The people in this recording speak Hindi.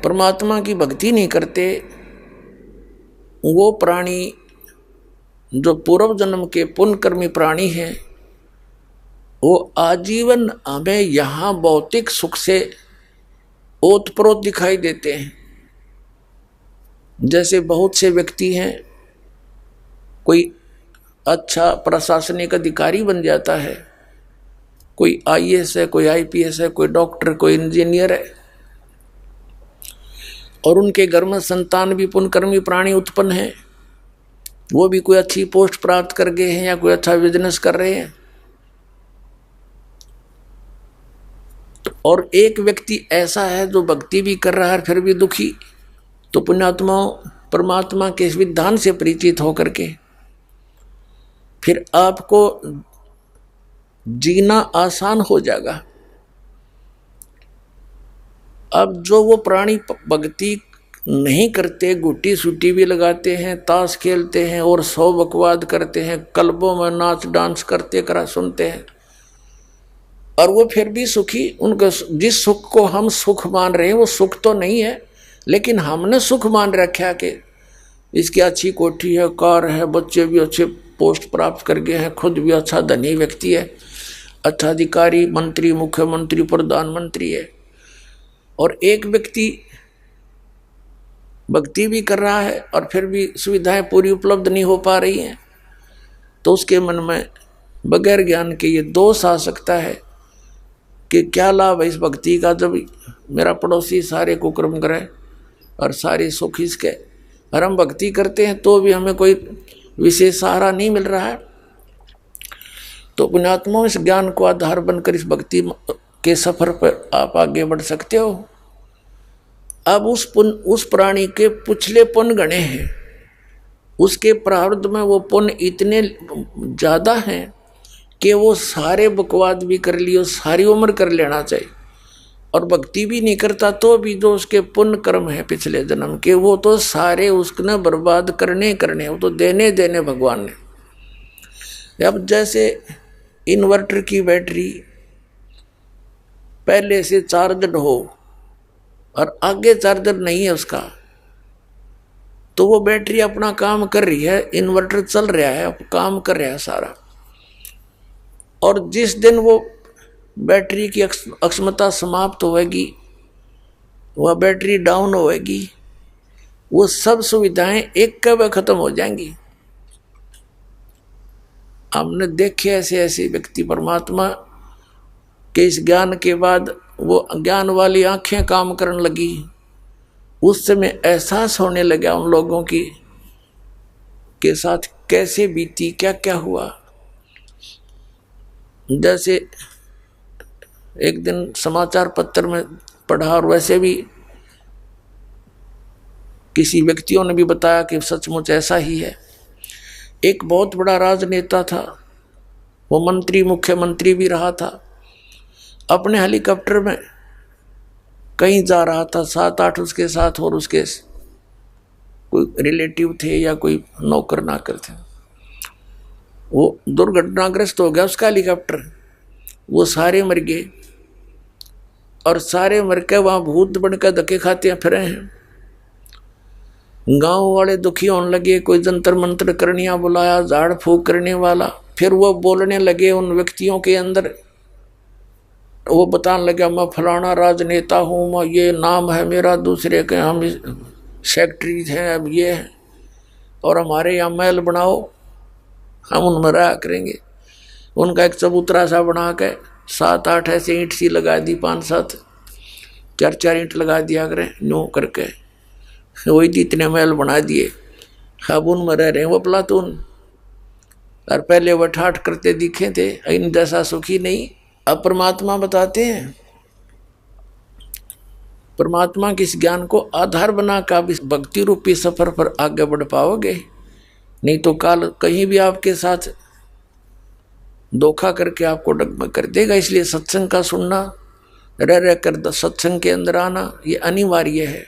परमात्मा की भक्ति नहीं करते, वो प्राणी जो पूर्व जन्म के पुण्यकर्मी प्राणी हैं, वो आजीवन हमें यहाँ भौतिक सुख से ओतप्रोत दिखाई देते हैं। जैसे बहुत से व्यक्ति हैं, कोई अच्छा प्रशासनिक अधिकारी बन जाता है, कोई आईएएस है, कोई आईपीएस है, कोई डॉक्टर, कोई इंजीनियर है, और उनके घर में संतान भी पुण्यकर्मी प्राणी उत्पन्न है, वो भी कोई अच्छी पोस्ट प्राप्त कर गए हैं या कोई अच्छा बिजनेस कर रहे हैं। और एक व्यक्ति ऐसा है जो भक्ति भी कर रहा है फिर भी दुखी, तो पुण्यात्माओं परमात्मा के इस विधान से परिचित होकर के फिर आपको जीना आसान हो जाएगा। अब जो वो प्राणी भक्ति नहीं करते, गुट्टी सुट्टी भी लगाते हैं, ताश खेलते हैं और सौ बकवाद करते हैं, क्लबों में नाच डांस करते करा सुनते हैं, और वो फिर भी सुखी, उनका जिस सुख को हम सुख मान रहे हैं वो सुख तो नहीं है, लेकिन हमने सुख मान रखा कि इसकी अच्छी कोठी है, कार है, बच्चे भी अच्छे पोस्ट प्राप्त कर गए हैं, खुद भी अच्छा धनी व्यक्ति है, अच्छा अधिकारी, मंत्री, मुख्यमंत्री, प्रधानमंत्री है। और एक व्यक्ति भक्ति भी कर रहा है और फिर भी सुविधाएं पूरी उपलब्ध नहीं हो पा रही हैं, तो उसके मन में बगैर ज्ञान के ये दोष आ सकता है कि क्या लाभ है इस भक्ति का, जब मेरा पड़ोसी सारे कुकर्म करे और सारे सुख इसके, और हम भक्ति करते हैं तो भी हमें कोई विशेष सहारा नहीं मिल रहा है। तो पुण्यात्माओं इस ज्ञान को आधार बनकर इस भक्ति के सफर पर आप आगे बढ़ सकते हो। अब उस प्राणी के पिछले पुण्य गणे हैं, उसके प्रारब्ध में वो पुण्य इतने ज़्यादा हैं कि वो सारे बकवाद भी कर लिए, सारी उम्र कर लेना चाहिए, और भक्ति भी नहीं करता तो भी जो उसके पुण्य कर्म है पिछले जन्म के, वो तो सारे उसने बर्बाद करने, वो तो देने भगवान ने। अब जैसे इन्वर्टर की बैटरी पहले से चार्जड हो और आगे चार्जर नहीं है उसका, तो वो बैटरी अपना काम कर रही है, इन्वर्टर चल रहा है, काम कर रहा है सारा, और जिस दिन वो बैटरी की अक्षमता समाप्त होगी, वह बैटरी डाउन होगी, वो सब सुविधाएं एक कब खत्म हो जाएंगी। हमने देखे ऐसे व्यक्ति परमात्मा के इस ज्ञान के बाद वो ज्ञान वाली आंखें काम करने लगी, उस समय एहसास होने लगा उन लोगों की के साथ कैसे बीती, क्या क्या हुआ। जैसे एक दिन समाचार पत्र में पढ़ा, और वैसे भी किसी व्यक्तियों ने भी बताया कि सचमुच ऐसा ही है। एक बहुत बड़ा राजनेता था, वो मंत्री, मुख्यमंत्री भी रहा था, अपने हेलीकॉप्टर में कहीं जा रहा था, 7-8 उसके साथ और उसके कोई रिलेटिव थे या कोई नौकर नाकर थे। वो दुर्घटनाग्रस्त हो गया उसका हेलीकॉप्टर, वो सारे मर गए, और सारे मर के वहाँ भूत बनकर धक्के खाते फिरे हैं। गांव वाले दुखी होने लगे, कोई जंतर मंत्र करनिया बुलाया, झाड़ फूक करने वाला, फिर वो बोलने लगे उन व्यक्तियों के अंदर, वो बताने लगा मैं फलाना राजनेता हूँ, मैं ये नाम है मेरा, दूसरे के हम सेक्रेटरी हैं, अब ये है, और हमारे यहाँ महल बनाओ, हम उनमें रहा करेंगे। उनका एक चबूतरा सा बना के 7-8 ऐसे ईंट सी लगा दी, 5-7 4 ईंट लगा दिया करें, नो करके वही इतने महल बना दिए। अब उनमें रह रहे हैं वो प्लातून, और पहले वो ठाठ करते दिखे थे, इन जैसा सुखी नहीं। अब परमात्मा बताते हैं, परमात्मा के इस ज्ञान को आधार बना कर आप इस भक्ति रूपी सफर पर आगे बढ़ पाओगे, नहीं तो काल कहीं भी आपके साथ धोखा करके आपको डगमग कर देगा। इसलिए सत्संग का सुनना, रह कर सत्संग के अंदर आना, ये अनिवार्य है।